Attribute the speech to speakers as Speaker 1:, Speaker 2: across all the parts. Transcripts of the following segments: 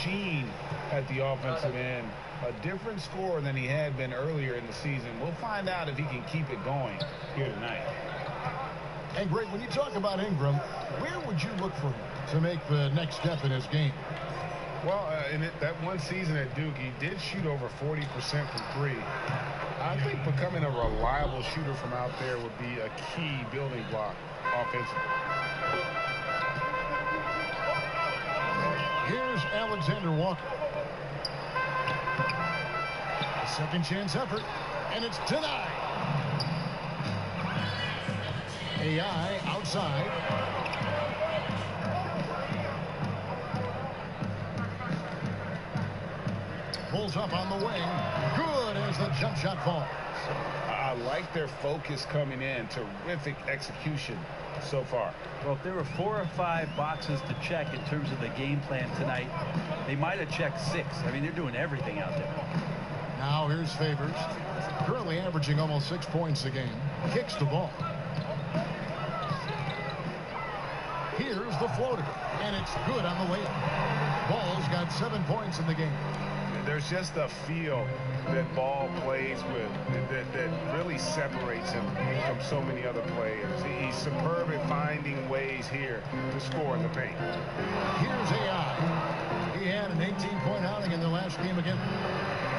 Speaker 1: Sheen at the offensive end. A different scorer than he had been earlier in the season. We'll find out if he can keep it going here tonight.
Speaker 2: And Greg, when you talk about Ingram, where would you look for him to make the next step in his game?
Speaker 1: Well, that one season at Duke, he did shoot over 40% from three. I think becoming a reliable shooter from out there would be a key building block offensively.
Speaker 2: Here's Alexander Walker. Second chance effort, and it's denied. AI outside. Pulls up on the wing. Good as the jump shot falls.
Speaker 1: I like their focus coming in. Terrific execution so far.
Speaker 3: Well, if there were 4 or 5 boxes to check in terms of the game plan tonight, they might have checked 6. I mean, they're doing everything out there.
Speaker 2: Now here's Favors, currently averaging almost 6 points a game. Kicks the ball. Here's the floater, and it's good on the way up. Ball's got 7 points in the game.
Speaker 1: There's just a feel that Ball plays with that really separates him from so many other players. He's superb at finding ways here to score in the paint.
Speaker 2: Here's AI. He had an 18-point outing in the last game again.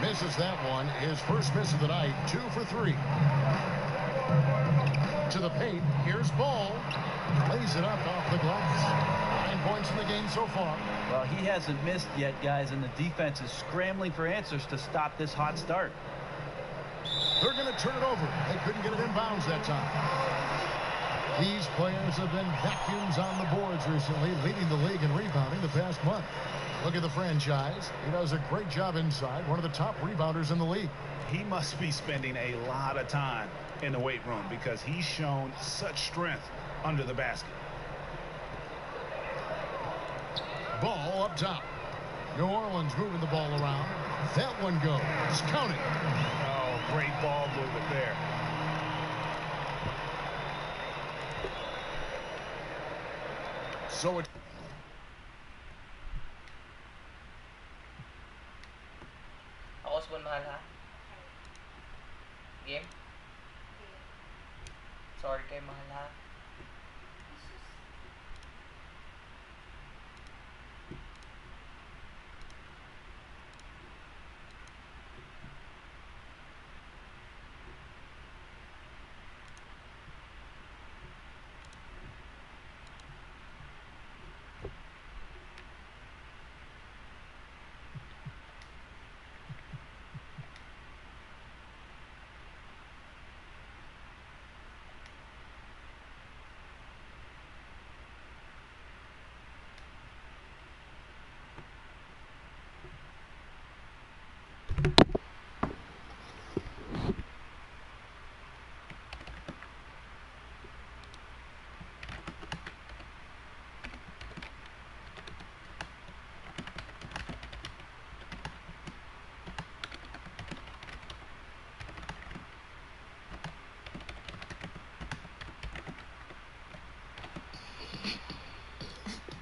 Speaker 2: Misses that one. His first miss of the night. 2 for 3. To the paint. Here's Ball. Lays it up off the glass. 9 points in the game so far.
Speaker 3: Well, he hasn't missed yet, guys, and the defense is scrambling for answers to stop this hot start.
Speaker 2: They're going to turn it over. They couldn't get it in bounds that time. These players have been vacuums on the boards recently, leading the league in rebounding the past month. Look at the franchise. He does a great job inside. One of the top rebounders in the league.
Speaker 1: He must be spending a lot of time in the weight room because he's shown such strength under the basket.
Speaker 2: Ball up top. New Orleans moving the ball around. That one goes. Count it.
Speaker 1: Oh, great ball movement there. So it.
Speaker 4: Awas pun mahal ha. Game. Sorry kay mahal ha.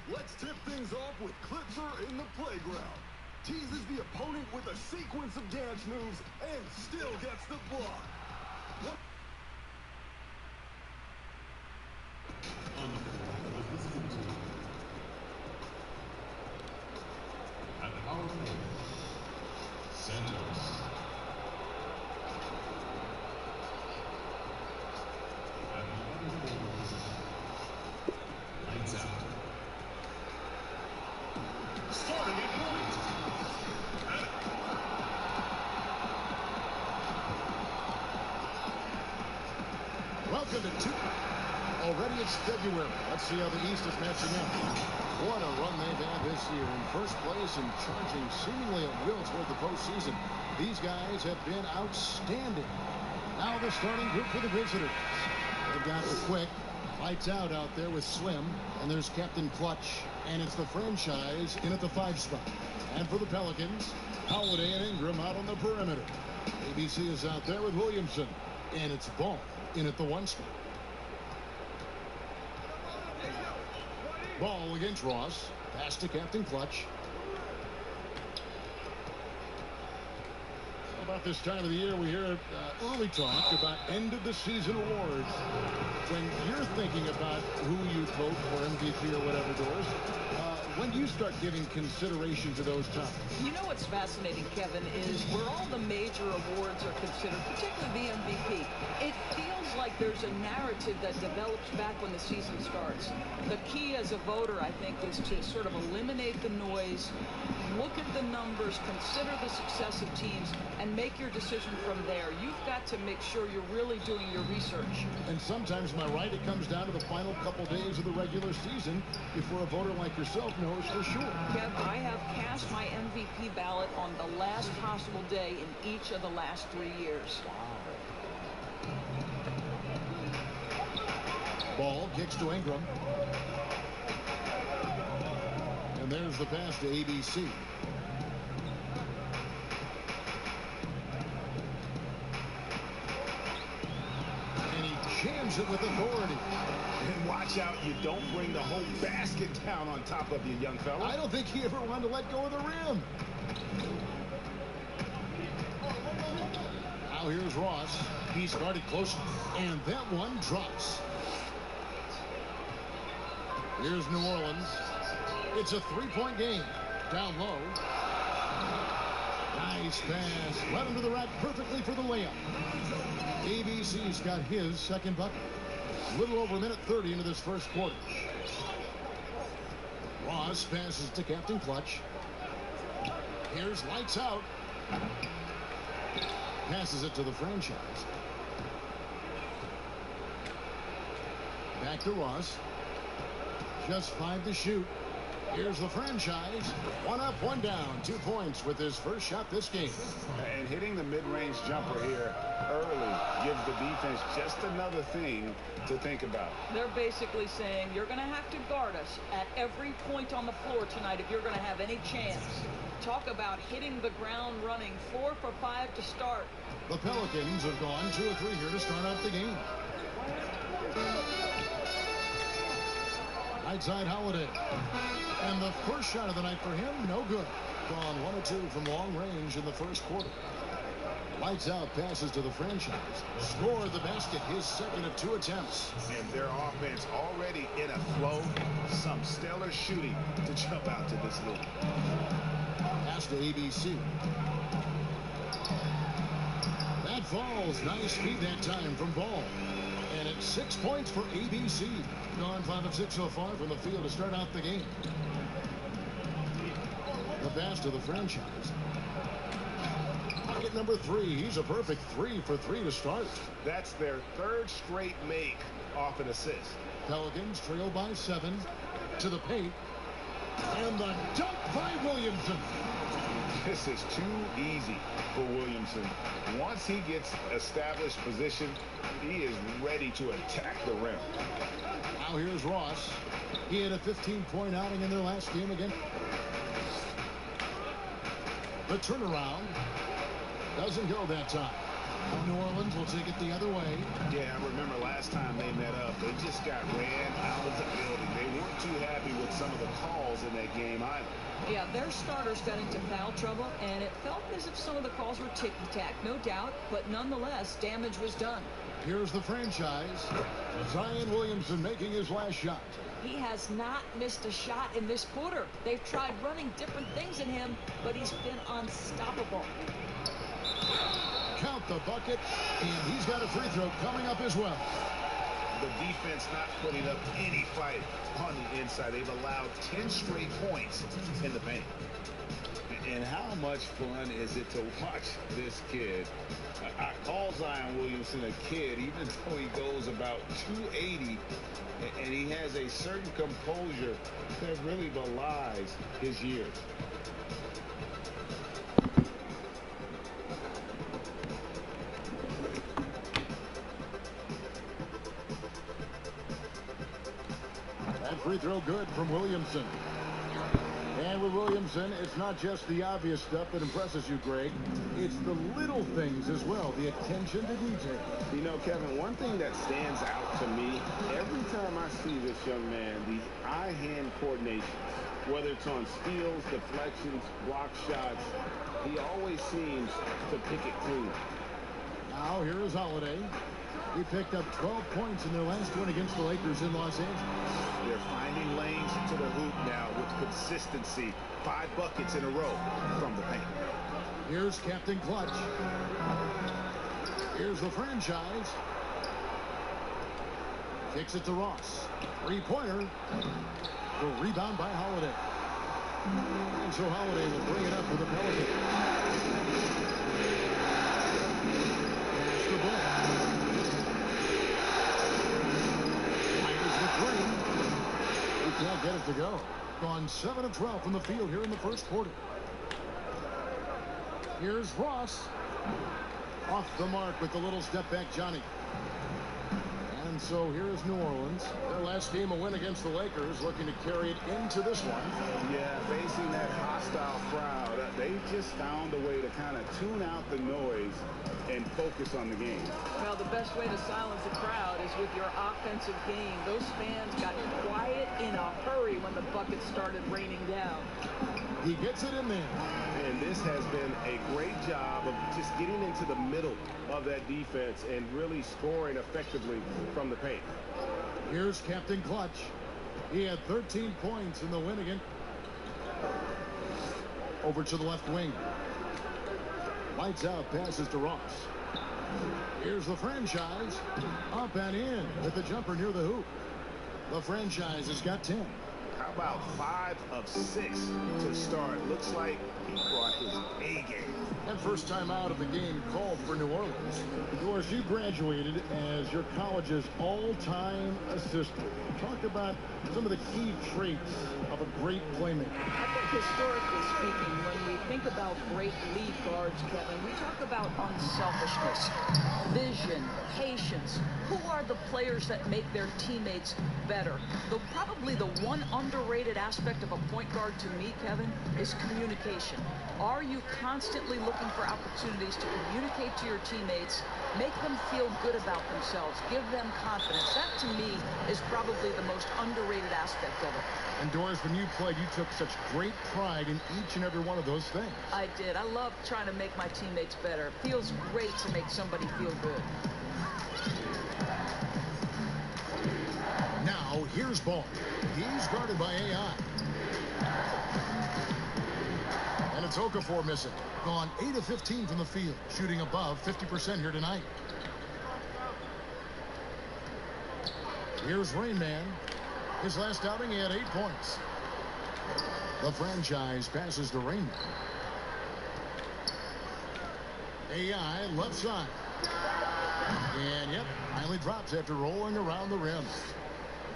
Speaker 5: Let's tip things off with Clipser in the playground. Teases the opponent with a sequence of dance moves and still gets the block.
Speaker 6: On the floor for the physical team. At the power forward, Santos. At the other forward position, Lights Out. Starting at point.
Speaker 2: Welcome to two. Already it's February. Let's see how the East is matching up. What a run they've had this year. In first place and charging seemingly at will toward the postseason. These guys have been outstanding. Now the starting group for the visitors. They've got the Quick. Lights out there with Slim. And there's Captain Clutch. And it's the franchise in at the 5 spot. And for the Pelicans, Holiday and Ingram out on the perimeter. ABC is out there with Williamson. And it's Ball in at the 1 spot. Ball against Ross. Pass to Captain Clutch. About this time of the year, we hear early talk about end-of-the-season awards. When you're thinking about who you vote for MVP or whatever, Doris, when do you start giving consideration to those topics?
Speaker 7: You know what's fascinating, Kevin, is where all the major awards are considered, particularly the MVP. It feels like there's a narrative that develops back when the season starts. The key as a voter, I think, is to sort of eliminate the noise, look at the numbers, consider the success of teams, and make your decision from there. You've got to make sure you're really doing your research.
Speaker 2: And sometimes, am I right, it comes down to the final couple days of the regular season before a voter like yourself knows for sure.
Speaker 7: Kev, I have cast my MVP ballot on the last possible day in each of the last 3 years.
Speaker 2: Ball kicks to Ingram. And there's the pass to ABC. And he jams it with authority.
Speaker 5: And watch out, you don't bring the whole basket down on top of you, young fella.
Speaker 2: I don't think he ever wanted to let go of the rim. Now here's Ross. He's guarded close, and that one drops. Here's New Orleans. It's a three-point game. Down low. Nice pass. Led him to the rack perfectly for the layup. ABC's got his second bucket. A little over a minute 30 into this first quarter. Ross passes to Captain Clutch. Here's lights out. Passes it to the franchise. Back to Ross. Just 5 to shoot. Here's the franchise. 1 up, 1 down. 2 points with his first shot this game.
Speaker 1: And hitting the mid-range jumper here early gives the defense just another thing to think about.
Speaker 7: They're basically saying you're going to have to guard us at every point on the floor tonight if you're going to have any chance. Talk about hitting the ground running. 4 for 5 to start.
Speaker 2: The Pelicans have gone 2 or 3 here to start out the game. Right side Holiday. And the first shot of the night for him, no good. Gone 1 or 2 from long range in the first quarter. Lights out passes to the franchise. Scored the basket, his second of 2 attempts.
Speaker 1: And their offense already in a flow. Some stellar shooting to jump out to this league.
Speaker 2: Pass to ABC. That falls. Nice speed that time from Ball. And it's 6 points for ABC. Gone 5 of 6 so far from the field to start out the game. The pass to the franchise. Bucket number 3. He's a perfect 3 for 3 to start.
Speaker 1: That's their 3rd straight make off an assist.
Speaker 2: Pelicans trail by 7 to the paint. And the dunk by Williamson.
Speaker 1: This is too easy for Williamson. Once he gets established position, he is ready to attack the rim.
Speaker 2: Now here's Ross. He had a 15-point outing in their last game again. The turnaround doesn't go that time. New Orleans will take it the other way.
Speaker 1: Yeah, I remember last time they met up, they just got ran out of the building. They weren't too happy with some of the calls in that game either.
Speaker 7: Yeah, their starters got into foul trouble, and it felt as if some of the calls were ticky-tack, no doubt, but nonetheless, damage was done.
Speaker 2: Here's the franchise. Zion Williamson making his last shot.
Speaker 7: He has not missed a shot in this quarter. They've tried running different things in him, but he's been unstoppable.
Speaker 2: Count the bucket, and he's got a free throw coming up as well.
Speaker 1: The defense not putting up any fight on the inside. They've allowed 10 straight points in the paint. And how much fun is it to watch this kid? I call Zion Williamson a kid, even though he goes about 280, and he has a certain composure that really belies his years.
Speaker 2: That free throw good from Williamson. And with Williamson, it's not just the obvious stuff that impresses you, Greg. It's the little things as well, the attention to detail.
Speaker 1: You know, Kevin, one thing that stands out to me, every time I see this young man, the eye-hand coordination.
Speaker 8: Whether it's on steals, deflections, block shots, he always seems to pick it clean.
Speaker 2: Now here is Holiday. He picked up 12 points in their last win against the Lakers in Los Angeles.
Speaker 8: They're finding lanes to the hoop now with consistency. 5 buckets in a row from the paint.
Speaker 2: Here's Captain Clutch. Here's the franchise. Kicks it to Ross. Three-pointer. The rebound by Holiday. And so Holiday will bring it up for the Pelicans. Pass the ball. Fires the three. He can't get it to go. Gone 7 of 12 from the field here in the first quarter. Here's Ross. Off the mark with the little step back Johnny. And so here is New Orleans. Their last game, a win against the Lakers, looking to carry it into this one.
Speaker 8: Yeah, facing that hostile crowd, they just found a way to kind of tune out the noise and focus on the game.
Speaker 7: Well, the best way to silence a crowd is with your offensive game. Those fans got quiet in a hurry when the buckets started raining down.
Speaker 2: He gets it in there.
Speaker 8: And this has been a great job of just getting into the middle of that defense and really scoring effectively from the paint.
Speaker 2: Here's Captain Clutch. He had 13 points in the win again. Over to the left wing. Lights out, passes to Ross. Here's the franchise. Up and in with the jumper near the hoop. The franchise has got 10.
Speaker 8: How about 5 of 6 to start? Looks like he brought his A game.
Speaker 2: And first time out of the game called for New Orleans. Doris, you graduated as your college's all-time assistant. Talk about some of the key traits of a great playmaker.
Speaker 7: I think historically speaking, when we think about great lead guards, Kevin, we talk about unselfishness, vision, patience. Who are the players that make their teammates better? Probably the one underrated aspect of a point guard to me, Kevin, is communication. Are you constantly looking for opportunities to communicate to your teammates, make them feel good about themselves, give them confidence? That, to me, is probably the most underrated aspect of it.
Speaker 2: And Doris, when you played, you took such great pride in each and every one of those things.
Speaker 7: I did. I love trying to make my teammates better. It feels great to make somebody feel good.
Speaker 2: Now, here's Ball. He's guarded by AI. And it's Okafor missing. Gone 8 of 15 from the field, shooting above 50% here tonight. Here's Rain Man. His last outing, he had 8 points. The franchise passes to Rain Man. AI left side. And yep, finally drops after rolling around the rim.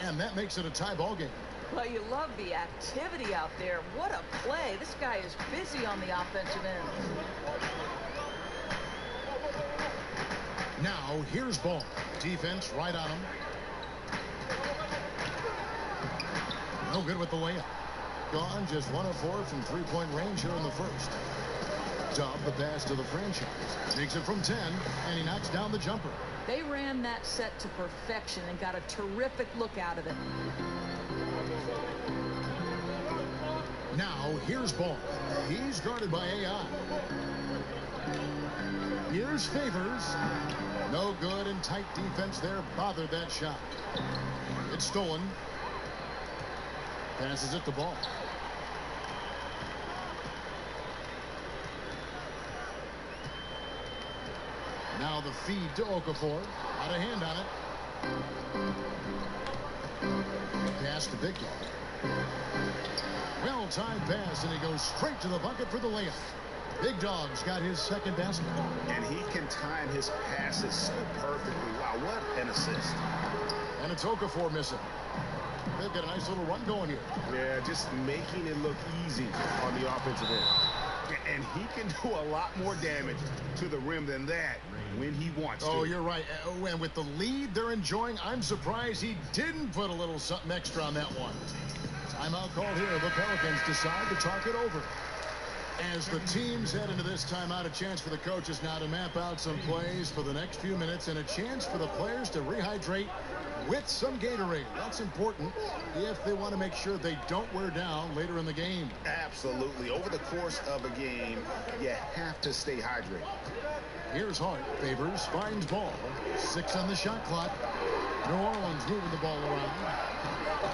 Speaker 2: And that makes it a tie ball game.
Speaker 7: Well, you love the activity out there. What a play. This guy is busy on the offensive end.
Speaker 2: Now, here's Ball. Defense right on him. No good with the layup. Gone just 1 of 4 from three-point range here in the first. Dub the pass to the franchise. Takes it from 10, and he knocks down the jumper.
Speaker 7: They ran that set to perfection and got a terrific look out of it.
Speaker 2: Now, here's Ball. He's guarded by AI. Here's Favors. No good, and tight defense there bothered that shot. It's stolen. Passes it to Ball. Now the feed to Okafor. Out of hand on it. Pass to Big Dog. Well-timed pass, and he goes straight to the bucket for the layup. Big Dog's got his second basket.
Speaker 8: And he can time his passes so perfectly. Wow, what an assist.
Speaker 2: And it's Okafor missing. They've got a nice little run going here.
Speaker 8: Yeah, just making it look easy on the offensive end. And he can do a lot more damage to the rim than that when he wants to.
Speaker 2: Oh, you're right. And with the lead they're enjoying, I'm surprised he didn't put a little something extra on that one. Timeout called here. The Pelicans decide to talk it over. As the teams head into this timeout, a chance for the coaches now to map out some plays for the next few minutes and a chance for the players to rehydrate with some Gatorade. That's important if they want to make sure they don't wear down later in the game.
Speaker 8: Absolutely. Over the course of a game, you have to stay hydrated.
Speaker 2: Here's Hart. Favors, finds ball. 6 on the shot clock. New Orleans moving the ball around.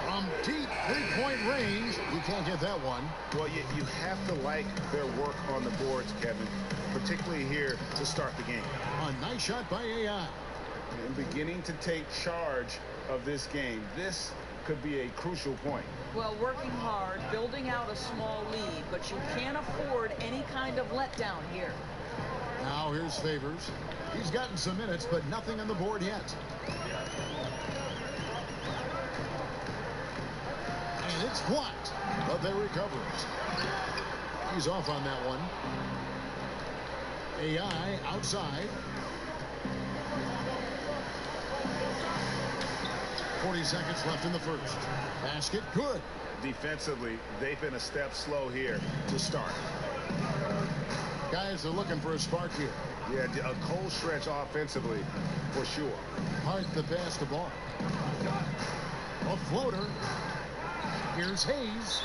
Speaker 2: From deep three-point range, you can't get that one.
Speaker 8: Well, you have to like their work on the boards, Kevin, particularly here to start the game.
Speaker 2: A nice shot by AI.
Speaker 8: And beginning to take charge of this game. This could be a crucial point.
Speaker 7: Well, working hard, building out a small lead, but you can't afford any kind of letdown here.
Speaker 2: Now here's Favors. He's gotten some minutes, but nothing on the board yet. And it's blocked, but they recover it. He's off on that one. AI outside. 40 seconds left in the first. Basket good.
Speaker 8: Defensively, they've been a step slow here to start.
Speaker 2: Guys are looking for a spark here.
Speaker 8: Yeah, a cold stretch offensively for sure.
Speaker 2: Hart the pass the ball. A floater. Here's Hayes.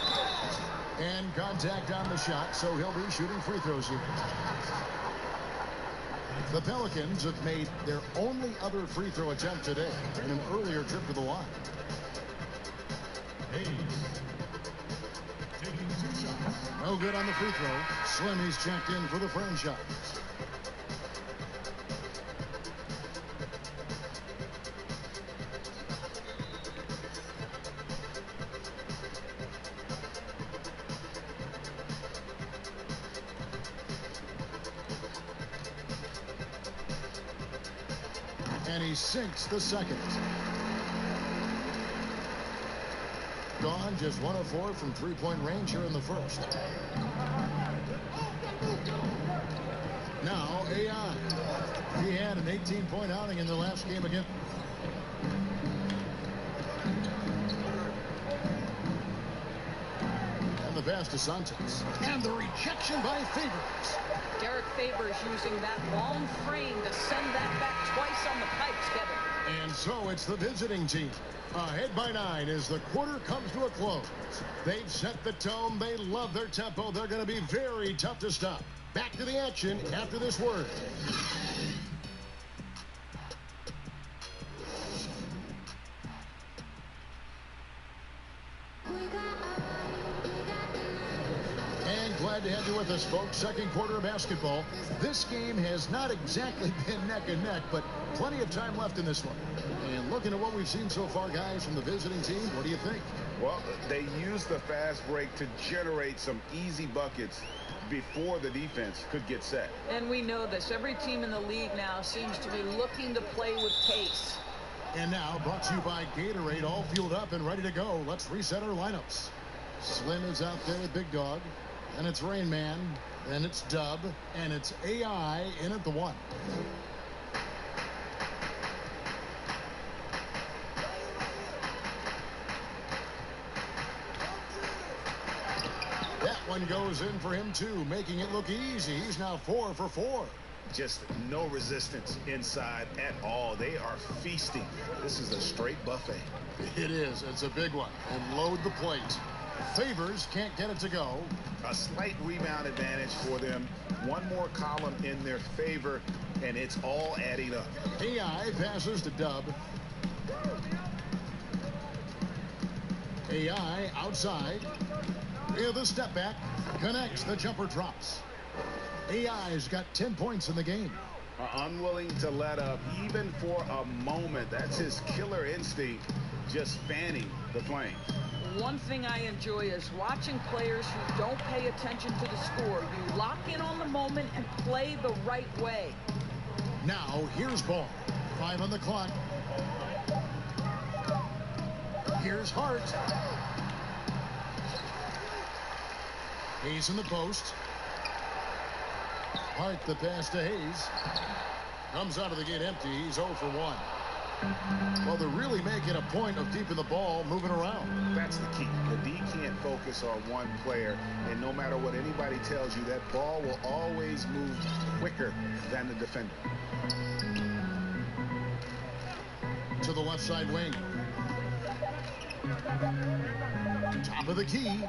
Speaker 2: And contact on the shot, so he'll be shooting free throws here. The Pelicans have made their only other free throw attempt today in an earlier trip to the line.
Speaker 6: Hayes. Taking 2 shots.
Speaker 2: No good on the free throw. Slimy's checked in for the franchise. And he sinks the second. Gone just 1 of 4 from three-point range here in the first. Now AI. He had an 18-point outing in the last game again. And the pass to Santos. And the rejection by Favors.
Speaker 7: Derek Favors using that long frame to send that back twice on the pipes, Kevin.
Speaker 2: And so it's the visiting team. Ahead by 9 as the quarter comes to a close. They've set the tone. They love their tempo. They're going to be very tough to stop. Back to the action after this word. And glad to have you with us, folks. Second quarter of basketball. This game has not exactly been neck and neck, but plenty of time left in this one. And looking at what we've seen so far, guys, from the visiting team, what do you think?
Speaker 8: Well, they used the fast break to generate some easy buckets before the defense could get set.
Speaker 7: And we know this. Every team in the league now seems to be looking to play with pace.
Speaker 2: And now, brought to you by Gatorade, all fueled up and ready to go. Let's reset our lineups. Slim is out there with Big Dog. And it's Rain Man. And it's Dub. And it's AI in at the 1. That one goes in for him, too, making it look easy. He's now 4 for 4.
Speaker 8: Just no resistance inside at all. They are feasting. This is a straight buffet.
Speaker 2: It is. It's a big one. And load the plate. Favors can't get it to go.
Speaker 8: A slight rebound advantage for them. One more column in their favor, and it's all adding up.
Speaker 2: AI passes to Dub. AI outside. With a step back. Connects. The jumper drops. AI's got 10 points in the game.
Speaker 8: Unwilling to let up even for a moment. That's his killer instinct, just fanning the flame.
Speaker 7: One thing I enjoy is watching players who don't pay attention to the score. You lock in on the moment and play the right way.
Speaker 2: Now, here's ball. 5 on the clock. Here's Hart. Hayes in the post. Hart the pass to Hayes. Comes out of the gate empty. He's 0 for 1. Well, they're really making a point of keeping the ball moving around.
Speaker 8: That's the key. The D can't focus on one player, and no matter what anybody tells you, that ball will always move quicker than the defender.
Speaker 2: To the left side wing. Top of the key.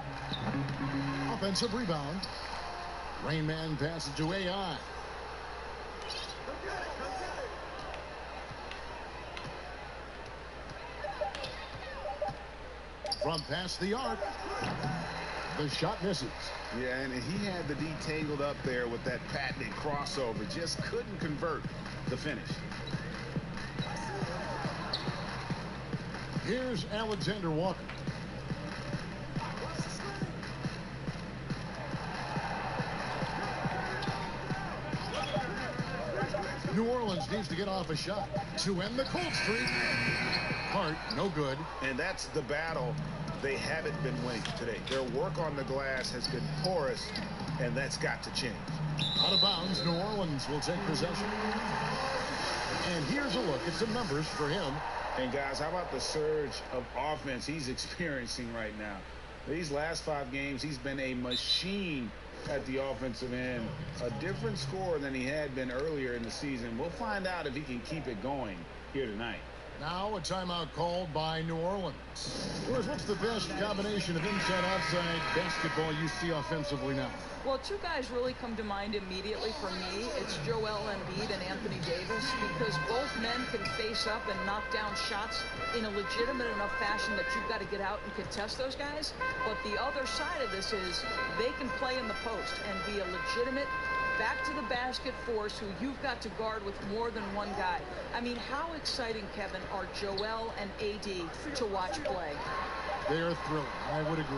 Speaker 2: Offensive rebound. Rain Man passes to AI. From past the arc. The shot misses.
Speaker 8: Yeah, and he had the D tangled up there with that patented crossover. Just couldn't convert the finish.
Speaker 2: Here's Alexander Walker. New Orleans needs to get off a shot to end the cold streak. Hart, no good.
Speaker 8: And that's the battle they haven't been winning today. Their work on the glass has been porous, and that's got to change.
Speaker 2: Out of bounds, New Orleans will take possession. And here's a look at some numbers for him.
Speaker 8: And guys, how about the surge of offense he's experiencing right now? These last 5 games, he's been a machine at the offensive end. A different scorer than he had been earlier in the season. We'll find out if he can keep it going here tonight.
Speaker 2: Now a timeout called by New Orleans. Whereas, what's the best combination of inside-outside basketball you see offensively now?
Speaker 7: Well, 2 guys really come to mind immediately for me. It's Joel Embiid and Anthony Davis, because both men can face up and knock down shots in a legitimate enough fashion that you've got to get out and contest those guys. But the other side of this is they can play in the post and be a legitimate back to the basket force who you've got to guard with more than one guy. I mean, how exciting, Kevin, are Joel and AD to watch play?
Speaker 2: They are thrilling. I would agree.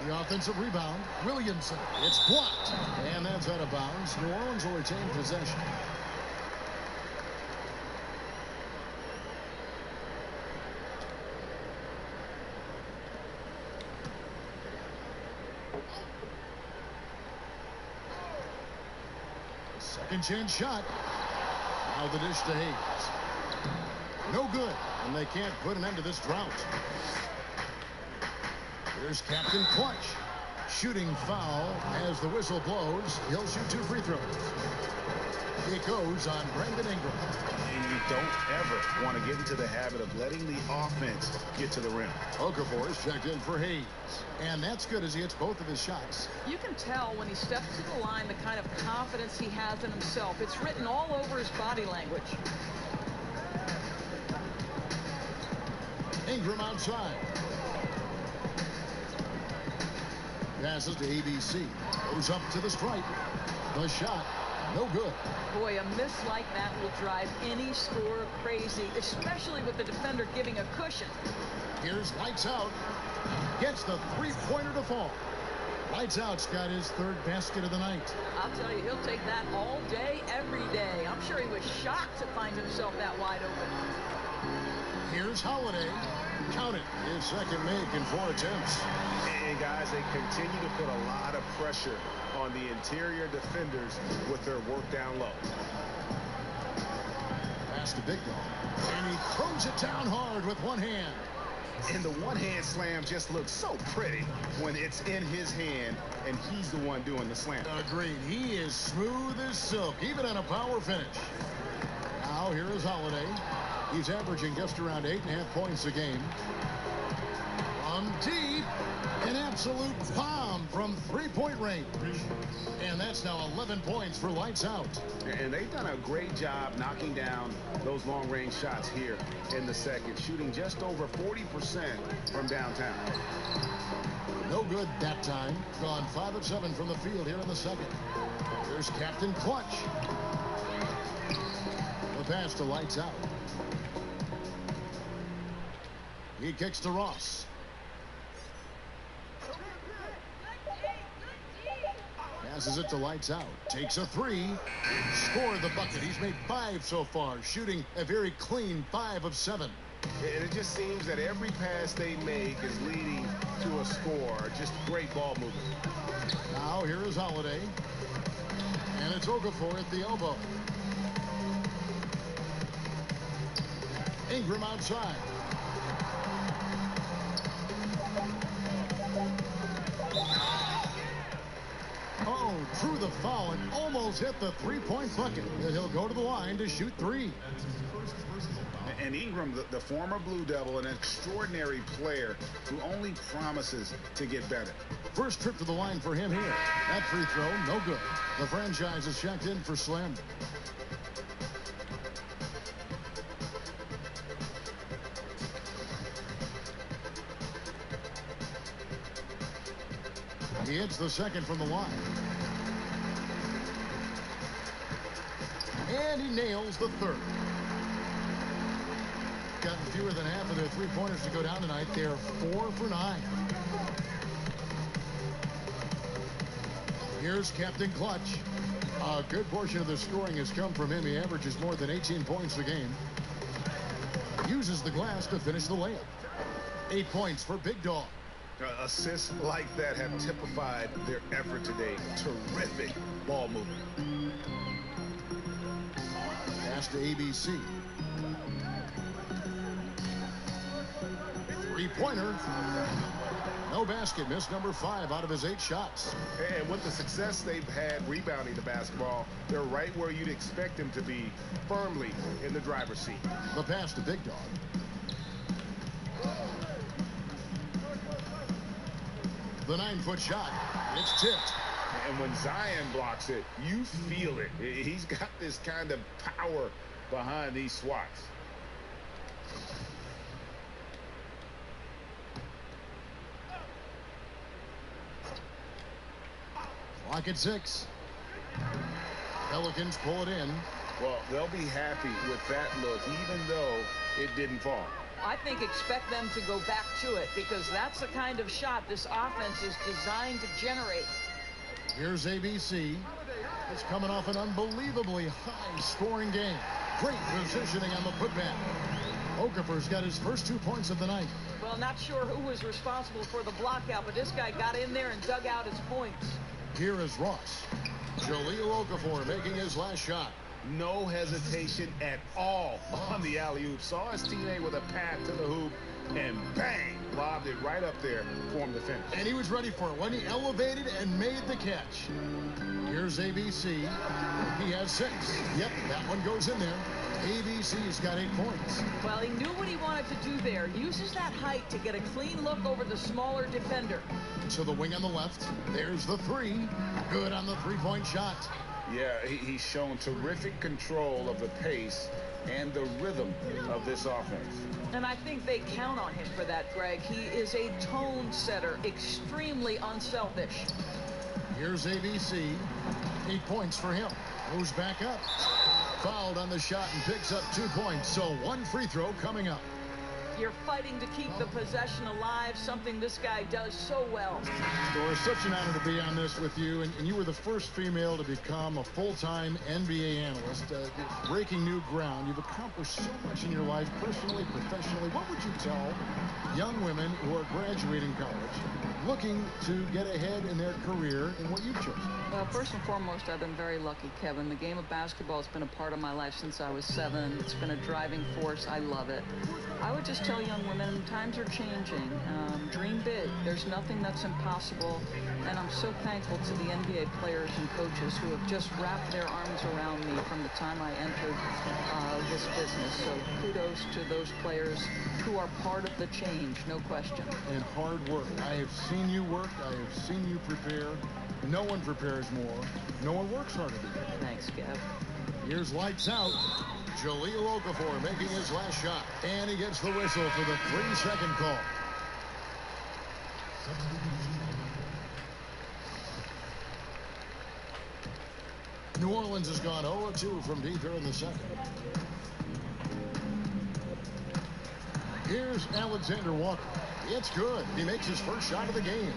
Speaker 2: The offensive rebound, Williamson. It's blocked. And that's out of bounds. New Orleans will retain possession. Second chance shot. Now the dish to Hayes. No good. And they can't put an end to this drought. Here's Captain Clutch. Shooting foul as the whistle blows. He'll shoot 2 free throws. It goes on Brandon Ingram.
Speaker 8: And you don't ever want to get into the habit of letting the offense get to the rim.
Speaker 2: Okafor is checked in for Hayes. And that's good as he hits both of his shots.
Speaker 7: You can tell when he steps to the line the kind of confidence he has in himself. It's written all over his body language.
Speaker 2: Ingram outside. Passes to ABC. Goes up to the stripe. The shot, no good.
Speaker 7: Boy, a miss like that will drive any scorer crazy, especially with the defender giving a cushion.
Speaker 2: Here's Lights Out. Gets the 3-pointer to fall. Lights Out's got his 3rd basket of the night.
Speaker 7: I'll tell you, he'll take that all day, every day. I'm sure he was shocked to find himself that wide open.
Speaker 2: Here's Holiday. Count it. His 2nd make in 4 attempts.
Speaker 8: And guys, they continue to put a lot of pressure on the interior defenders with their work down low.
Speaker 2: Pass to Big Dog. And he throws it down hard with one hand.
Speaker 8: And the one-hand slam just looks so pretty when it's in his hand and he's the one doing the slam.
Speaker 2: Agreed. He is smooth as silk, even on a power finish. Now here is Holiday. He's averaging just around 8.5 points a game. From deep, an absolute bomb from 3-point range. And that's now 11 points for Lights Out.
Speaker 8: And they've done a great job knocking down those long-range shots here in the second, shooting just over 40% from downtown.
Speaker 2: No good that time. Gone 5 of 7 from the field here in the second. Here's Captain Clutch. The pass to Lights Out. He kicks to Ross. Passes it to Lights Out. Takes a 3. Scored the bucket. He's made 5 so far. Shooting a very clean 5 of 7.
Speaker 8: And it just seems that every pass they make is leading to a score. Just great ball movement.
Speaker 2: Now here is Holiday. And it's Okafor at the elbow. Ingram outside. Oh, drew the foul and almost hit the three-point bucket. And he'll go to the line to shoot three.
Speaker 8: And Ingram, the former Blue Devil, an extraordinary player who only promises to get better.
Speaker 2: First trip to the line for him here. That free throw, no good. The franchise is checked in for Slim. He hits the second from the line. And he nails the third. Gotten fewer than half of their three-pointers to go down tonight. They're 4 for 9. Here's Captain Clutch. A good portion of the scoring has come from him. He averages more than 18 points a game. Uses the glass to finish the layup. 8 points for Big Dog.
Speaker 8: Assists like that have typified their effort today. Terrific ball movement.
Speaker 2: Pass to ABC. Three-pointer. No basket. Missed number 5 out of his 8 shots.
Speaker 1: And with the success they've had rebounding the basketball, they're right where you'd expect them to be, firmly in the driver's seat.
Speaker 2: The pass to Big Dog. The 9-foot shot. It's tipped.
Speaker 1: And when Zion blocks it, you feel it. He's got this kind of power behind these swats.
Speaker 2: Clock at 6. Pelicans pull it in.
Speaker 1: Well, they'll be happy with that look, even though it didn't fall.
Speaker 7: I think expect them to go back to it because that's the kind of shot this offense is designed to generate.
Speaker 2: Here's ABC. It's coming off an unbelievably high-scoring game. Great positioning on the putback. Okafor's got his first 2 points of the night.
Speaker 7: Well, not sure who was responsible for the blockout, but this guy got in there and dug out his points.
Speaker 2: Here is Ross. Jaleel Okafor making his last shot.
Speaker 1: No hesitation at all on the alley-oop. Saw his teammate with a path to the hoop, and bang, lobbed it right up there for him to finish.
Speaker 2: And he was ready for it when he elevated and made the catch. Here's ABC. He has 6. Yep, that one goes in there. ABC's got 8 points.
Speaker 7: Well, he knew what he wanted to do there. Uses that height to get a clean look over the smaller defender.
Speaker 2: To the wing on the left. There's the 3. Good on the three-point shot.
Speaker 8: Yeah, he's shown terrific control of the pace and the rhythm of this offense.
Speaker 7: And I think they count on him for that, Greg. He is a tone setter, extremely unselfish.
Speaker 2: Here's ABC. 8 points for him. Moves back up. Fouled on the shot and picks up 2 points. So 1 free throw coming up.
Speaker 7: You're fighting to keep the possession alive, something this guy does so well.
Speaker 2: Doris, such an honor to be on this with you. And you were the first female to become a full-time NBA analyst, breaking new ground. You've accomplished so much in your life, personally, professionally. What would you tell young women who are graduating college, looking to get ahead in their career in what you've chosen?
Speaker 7: Well, first and foremost, I've been very lucky, Kevin. The game of basketball has been a part of my life since I was 7. It's been a driving force. I love it. I would just tell young women, times are changing. Dream big. There's nothing that's impossible. And I'm so thankful to the NBA players and coaches who have just wrapped their arms around me from the time I entered this business. So kudos to those players who are part of the change, no question.
Speaker 2: And hard work. I have seen you work. I have seen you prepare. No one prepares more. No one works harder than you.
Speaker 7: Thanks, Kev.
Speaker 2: Here's lights out. Jaleel Okafor making his last shot. And he gets the whistle for the 3-second call. New Orleans has gone 0-2 from deep here in the second. Here's Alexander Walker. It's good. He makes his first shot of the game.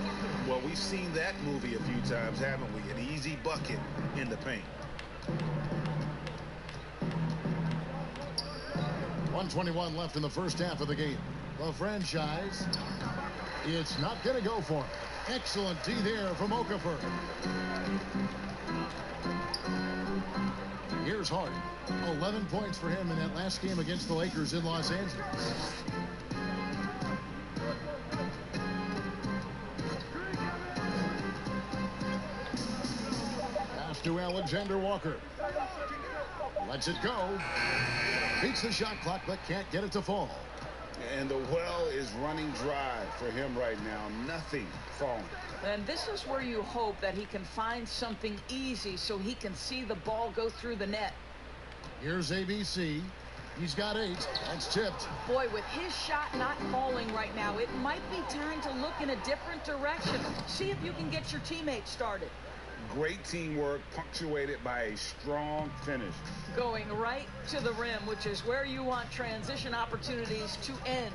Speaker 8: Well, we've seen that movie a few times, haven't we? An easy bucket in the paint.
Speaker 2: 1:21 left in the first half of the game. The franchise, it's not going to go for him. Excellent D there from Okafor. Here's Hart. 11 points for him in that last game against the Lakers in Los Angeles. Pass to Alexander Walker. Lets it go. Beats the shot clock, but can't get it to fall.
Speaker 8: And the well is running dry for him right now. Nothing falling.
Speaker 7: And this is where you hope that he can find something easy so he can see the ball go through the net.
Speaker 2: Here's ABC. He's got 8. That's tipped.
Speaker 7: Boy, with his shot not falling right now, it might be time to look in a different direction. See if you can get your teammates started.
Speaker 8: Great teamwork, punctuated by a strong finish.
Speaker 7: Going right to the rim, which is where you want transition opportunities to end.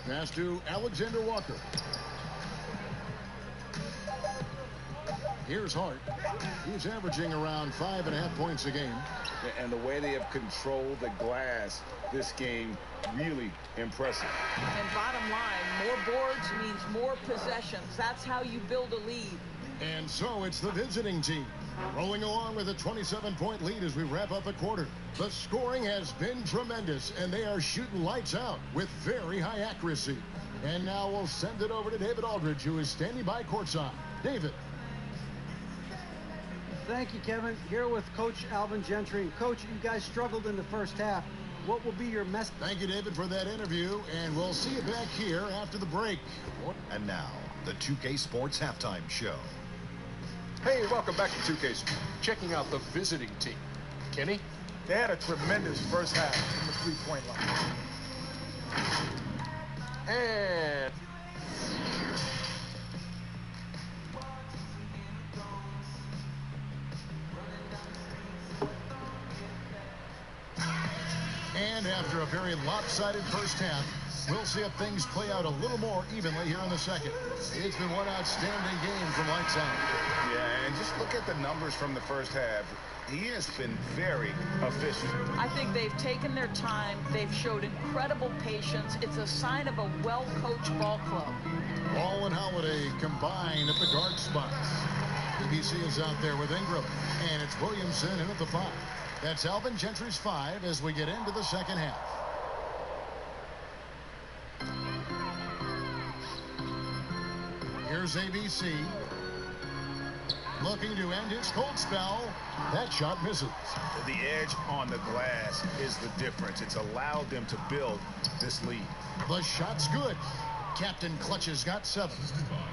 Speaker 2: Pass to Alexander Walker. Here's Hart. He's averaging around 5.5 points a game.
Speaker 8: And the way they have controlled the glass this game, really impressive.
Speaker 7: And bottom line, more boards means more possessions. That's how you build a lead.
Speaker 2: And so it's the visiting team rolling along with a 27-point lead as we wrap up the quarter. The scoring has been tremendous, and they are shooting lights out with very high accuracy. And now we'll send it over to David Aldridge, who is standing by courtside. David.
Speaker 9: Thank you, Kevin. Here with Coach Alvin Gentry. Coach, you guys struggled in the first half. What will be your message?
Speaker 2: Thank you, David, for that interview, and we'll see you back here after the break.
Speaker 10: And now, the 2K Sports Halftime Show.
Speaker 11: Hey, welcome back to 2K Sports. Checking out the visiting team. Kenny?
Speaker 12: They had a tremendous first half from the three-point line.
Speaker 11: And
Speaker 2: after a very lopsided first half, we'll see if things play out a little more evenly here in the second. It's been one outstanding game from lights out.
Speaker 8: Yeah, and just look at the numbers from the first half. He has been very efficient.
Speaker 7: I think they've taken their time. They've showed incredible patience. It's a sign of a well-coached ball club.
Speaker 2: Ball and Holiday combined at the guard spots. ABC is out there with Ingram, and it's Williamson in at the 5. That's Alvin Gentry's 5 as we get into the second half. Here's ABC. Looking to end his cold spell. That shot misses.
Speaker 8: The edge on the glass is the difference. It's allowed them to build this lead.
Speaker 2: The shot's good. Captain Clutch has got 7.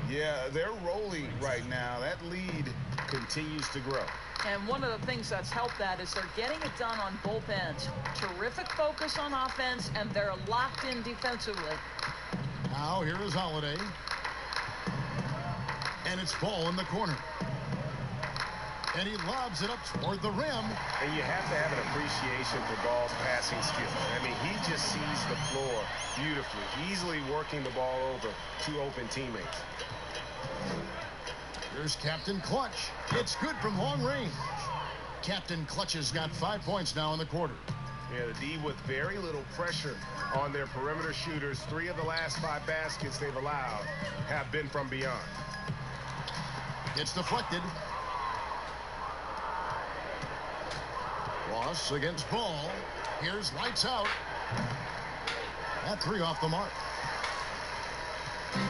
Speaker 8: Yeah, they're rolling right now. That lead continues to grow.
Speaker 7: And one of the things that's helped that is they're getting it done on both ends. Terrific focus on offense, and they're locked in defensively.
Speaker 2: Now here is Holiday. And it's Ball in the corner. And he lobs it up toward the rim.
Speaker 13: And you have to have an appreciation for Ball's passing skill. I mean, he just sees the floor beautifully, easily working the ball over 2 open teammates.
Speaker 2: Here's Captain Clutch. It's good from long range. Captain Clutch has got 5 points now in the quarter.
Speaker 13: Yeah, the D with very little pressure on their perimeter shooters. 3 of the last 5 baskets they've allowed have been from beyond.
Speaker 2: It's deflected. Ross against Ball. Here's lights out. That 3 off the mark.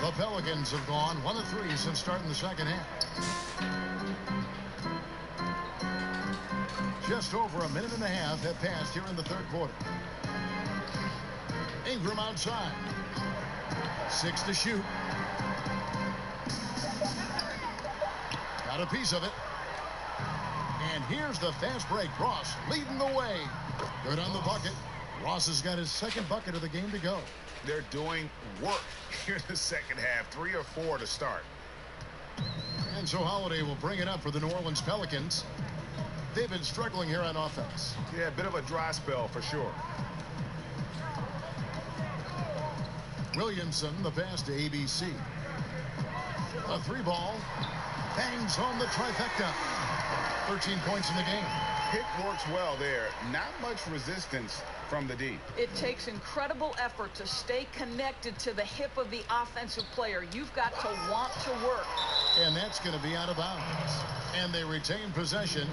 Speaker 2: The Pelicans have gone 1 of 3 since starting the second half. Just over a minute and a half have passed here in the third quarter. Ingram outside. 6 to shoot. Got a piece of it. And here's the fast break. Ross leading the way. Good on the bucket. Ross has got his 2nd bucket of the game to go.
Speaker 8: They're doing work here in the second half. 3 or 4 to start.
Speaker 2: And so Holiday will bring it up for the New Orleans Pelicans. They've been struggling here on offense.
Speaker 13: Yeah, a bit of a dry spell for sure.
Speaker 2: Williamson, the pass to ABC. A 3 ball. Bangs on the trifecta. 13 points in the game.
Speaker 1: pick works well there. Not much resistance from the D.
Speaker 7: It takes incredible effort to stay connected to the hip of the offensive player. You've got to want to work.
Speaker 2: And that's going to be out of bounds. And they retain possession.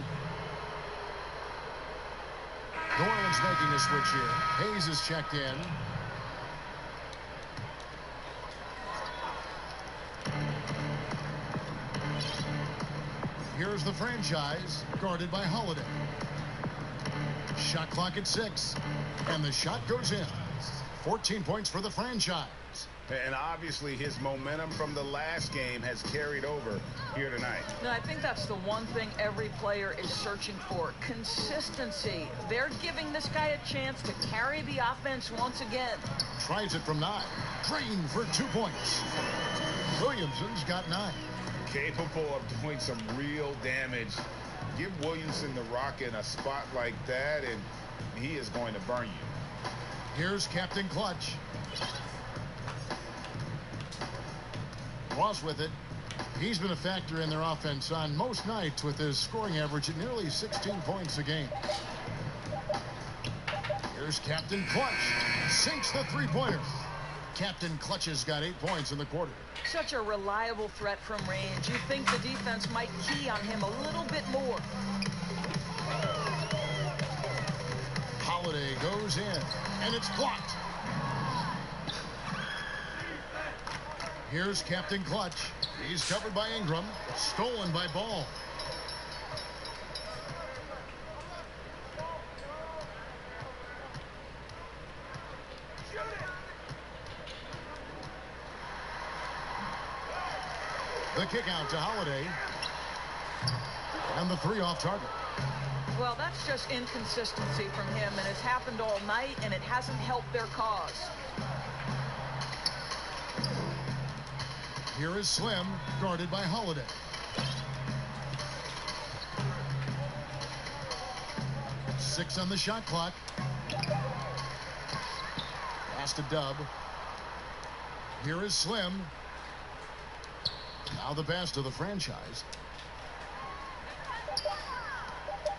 Speaker 2: New Orleans making a switch here. Hayes is checked in. Here's the franchise, guarded by Holiday. Shot clock at 6, and the shot goes in. 14 points for the franchise.
Speaker 1: And obviously his momentum from the last game has carried over here tonight.
Speaker 7: No, I think that's the one thing every player is searching for. Consistency. They're giving this guy a chance to carry the offense once again.
Speaker 2: Tries it from 9. Green for 2 points. Williamson's got 9.
Speaker 1: Capable of doing some real damage. Give Williamson the rock in a spot like that, and he is going to burn you.
Speaker 2: Here's Captain Clutch. Ross with it. He's been a factor in their offense on most nights with his scoring average at nearly 16 points a game. Here's Captain Clutch. Sinks the three-pointer. Captain Clutch has got 8 points in the quarter.
Speaker 7: Such a reliable threat from range. You think the defense might key on him a little bit more.
Speaker 2: Holiday goes in, and it's blocked. Here's Captain Clutch. He's covered by Ingram. Stolen by Ball. The kick out to Holiday. And the 3 off target.
Speaker 7: Well, that's just inconsistency from him, and it's happened all night, and it hasn't helped their cause.
Speaker 2: Here is Slim, guarded by Holiday. Six on the shot clock. Pass to Dub. Here is Slim. Now the pass to the franchise.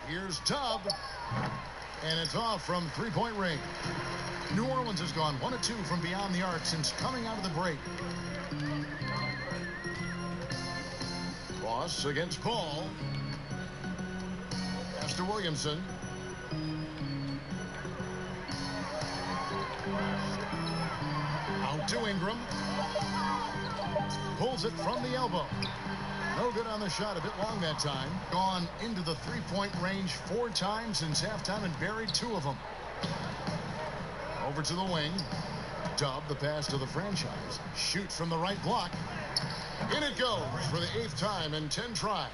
Speaker 2: Here's Dub. And it's off from three-point range. New Orleans has gone 1 of 2 from beyond the arc since coming out of the break. Ross against Ball. Pass to Williamson. Out to Ingram. Pulls it from the elbow. No good on the shot, a bit long that time. Gone into the three-point range 4 times since halftime and buried 2 of them. Over to the wing. Dub, the pass to the franchise. Shoot from the right block. In it goes for the 8th time in 10 tries.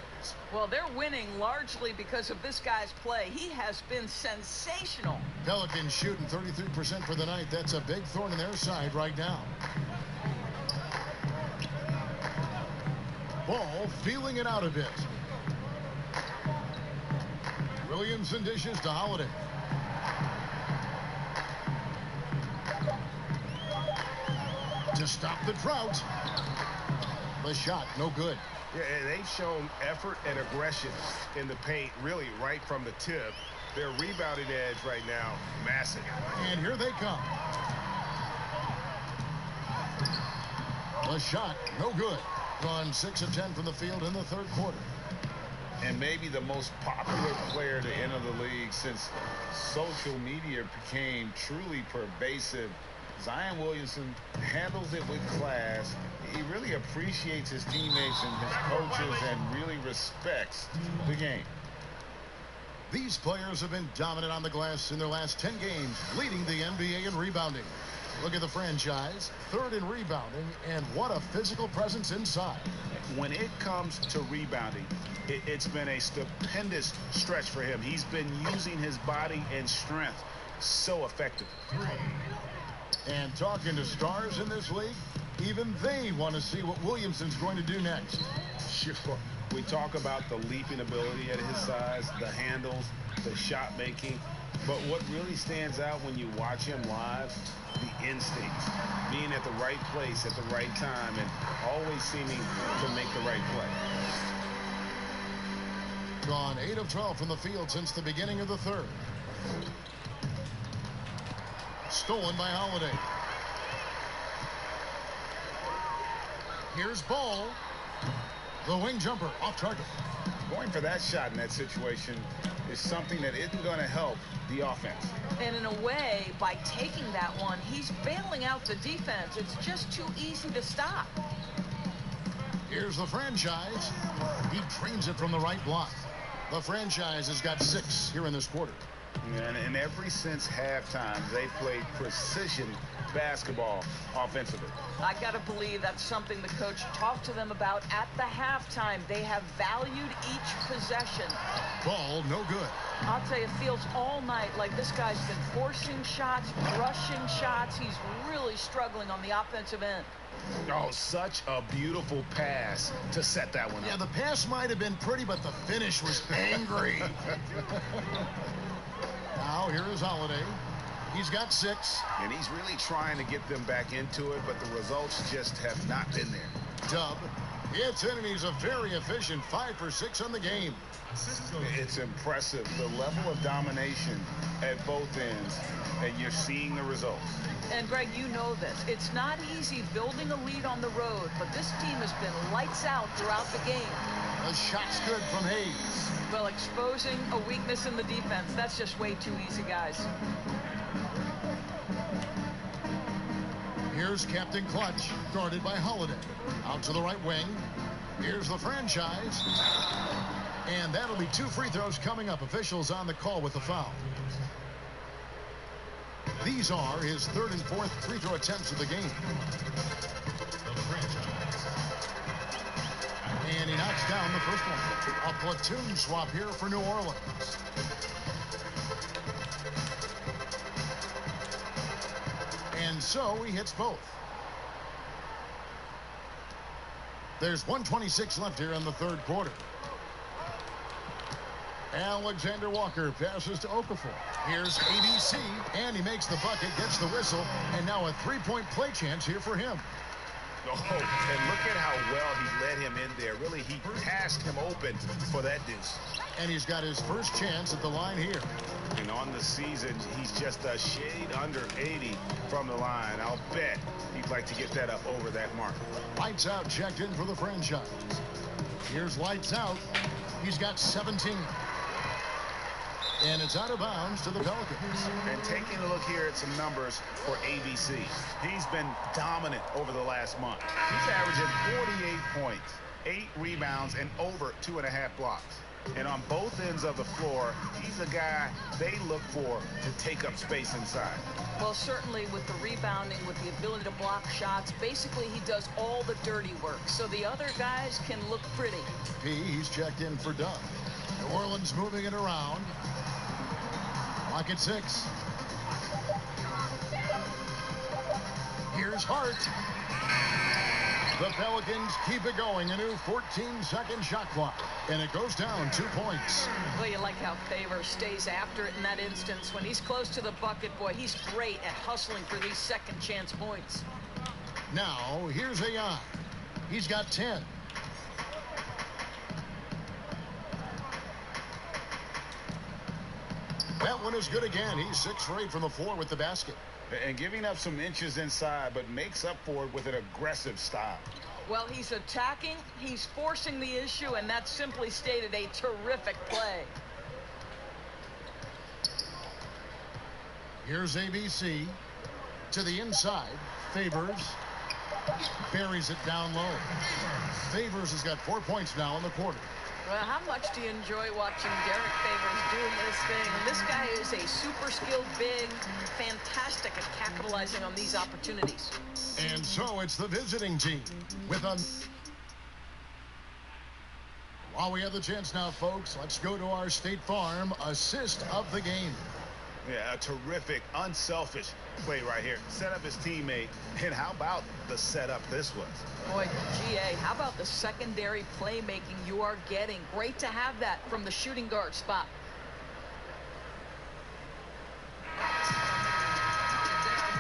Speaker 7: Well, they're winning largely because of this guy's play. He has been sensational.
Speaker 2: Pelicans shooting 33% for the night. That's a big thorn in their side right now. Ball feeling it out a bit. Williamson dishes to Holiday. To stop the drought. The shot, no good.
Speaker 13: Yeah, and they've shown effort and aggression in the paint, really right from the tip. Their rebounding edge right now, massive.
Speaker 2: And here they come. The shot, no good. Gone 6 of 10 from the field in the 3rd quarter.
Speaker 1: And maybe the most popular player to enter the league since social media became truly pervasive. Zion Williamson handles it with class. He really appreciates his teammates and his coaches and really respects the game.
Speaker 2: These players have been dominant on the glass in their last 10 games, leading the NBA in rebounding. Look at the franchise, 3rd in rebounding, and what a physical presence inside.
Speaker 1: When it comes to rebounding, it's been a stupendous stretch for him. He's been using his body and strength so effectively.
Speaker 2: And talking to stars in this league, even they want to see what Williamson's going to do next.
Speaker 1: Sure. We talk about the leaping ability at his size, the handles, the shot making. But what really stands out when you watch him live, the instinct, being at the right place at the right time and always seeming to make the right play.
Speaker 2: Gone 8 of 12 from the field since the beginning of the third. Stolen by Holiday. Here's Ball. The wing jumper off target.
Speaker 8: Going for that shot in that situation is something that isn't going to help the offense.
Speaker 7: And in a way, by taking that one, he's bailing out the defense. It's just too easy to stop.
Speaker 2: Here's the franchise. He drains it from the right block. The franchise has got 6 here in this quarter.
Speaker 8: And ever since halftime, they played precision basketball offensively.
Speaker 7: I got to believe that's something the coach talked to them about at the halftime. They have valued each possession.
Speaker 2: Ball no good.
Speaker 7: I'll tell you, it feels all night like this guy's been forcing shots, rushing shots. He's really struggling on the offensive end.
Speaker 8: Oh, such a beautiful pass to set that one up.
Speaker 2: Yeah, the pass might have been pretty, but the finish was angry. Now, here is Holiday. He's got 6.
Speaker 8: And he's really trying to get them back into it, but the results just have not been there.
Speaker 2: Dub hits in, and he's a very efficient 5 for 6 on the game.
Speaker 8: It's impressive, the level of domination at both ends, and you're seeing the results.
Speaker 7: And, Greg, you know this. It's not easy building a lead on the road, but this team has been lights out throughout the game.
Speaker 2: The shot's good from Hayes.
Speaker 7: Well, exposing a weakness in the defense, that's just way too easy, guys.
Speaker 2: Here's Captain Clutch, guarded by Holiday. Out to the right wing. Here's the franchise. And that'll be 2 free throws coming up. Officials on the call with the foul. These are his 3rd and 4th free throw attempts of the game. And he knocks down the first one. A platoon swap here for New Orleans. And so he hits both. There's 1:26 left here in the third quarter. Alexander Walker passes to Okafor. Here's ABC, and he makes the bucket, gets the whistle, and now a 3-point play chance here for him.
Speaker 8: Oh, and look at how well he led him in there. Really, he passed him open for that deuce.
Speaker 2: And he's got his first chance at the line here.
Speaker 8: And on the season, he's just a shade under 80 from the line. I'll bet he'd like to get that up over that mark.
Speaker 2: Lights Out checked in for the franchise. Here's Lights Out. He's got 17. And it's out of bounds to the Pelicans.
Speaker 8: And taking a look here at some numbers for ABC. He's been dominant over the last month. He's averaging 48 points, 8 rebounds, and over 2.5 blocks. And on both ends of the floor, he's a guy they look for to take up space inside.
Speaker 7: Well, certainly with the rebounding, with the ability to block shots, basically he does all the dirty work. So the other guys can look pretty.
Speaker 2: He's checked in for Doug. New Orleans moving it around. Clock at 6. Here's Hart. The Pelicans keep it going. A new 14-second shot clock. And it goes down 2 points.
Speaker 7: Well, you like how Favors stays after it in that instance. When he's close to the bucket, boy, he's great at hustling for these second chance points.
Speaker 2: Now, here's Ayan. He's got 10. That one is good again. He's 6 for 8 from the floor with the basket.
Speaker 8: And giving up some inches inside, but makes up for it with an aggressive style.
Speaker 7: Well, he's attacking, he's forcing the issue, and that's simply stated a terrific play.
Speaker 2: Here's ABC to the inside. Favors buries it down low. Favors has got 4 points now in the quarter.
Speaker 7: Well, how much do you enjoy watching Derek Favors doing this thing? And this guy is a super skilled big, fantastic at capitalizing on these opportunities.
Speaker 2: And so it's the visiting team with a... While we have the chance now, folks, let's go to our State Farm assist of the game.
Speaker 8: Yeah, a terrific, unselfish play right here. Set up his teammate. And how about the setup this was?
Speaker 7: Boy, GA, how about the secondary playmaking you are getting? Great to have that from the shooting guard spot.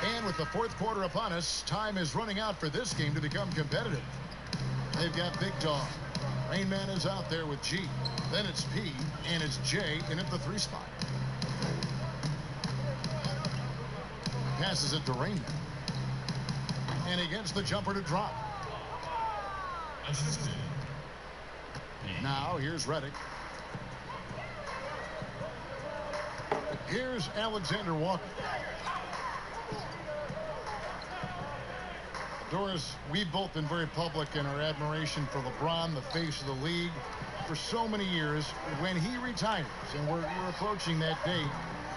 Speaker 2: And with the fourth quarter upon us, time is running out for this game to become competitive. They've got Big Dog. Rain Man is out there with G. Then it's P, and it's J in at the 3 spot. Passes it to Rain Man. And he gets the jumper to drop. Now here's Reddick. Here's Alexander Walker. Doris, we've both been very public in our admiration for LeBron, the face of the league, for so many years. When he retires, and we're approaching that date,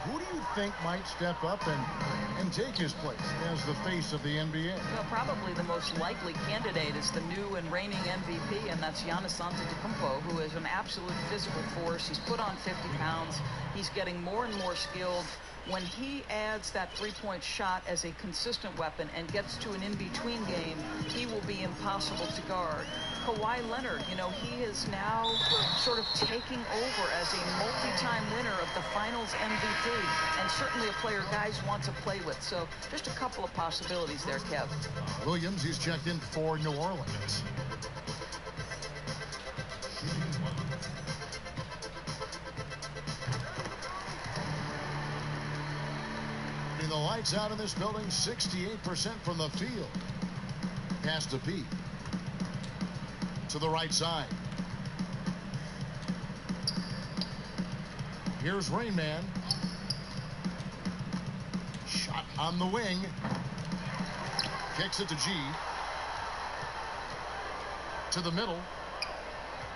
Speaker 2: who do you think might step up and take his place as the face of the NBA?
Speaker 7: Well, probably the most likely candidate is the new and reigning MVP, and that's Giannis Antetokounmpo, who is an absolute physical force. He's put on 50 pounds. He's getting more and more skilled. When he adds that three-point shot as a consistent weapon and gets to an in-between game, he will be impossible to guard. Kawhi Leonard, you know, he is now sort of taking over as a multi-time winner of the Finals MVP, and certainly a player guys want to play with. So just a couple of possibilities there, Kev.
Speaker 2: Williams, he's checked in for New Orleans. The lights out in this building, 68% from the field. Pass to P. To the right side. Here's Rain Man. Shot on the wing. Kicks it to G. To the middle.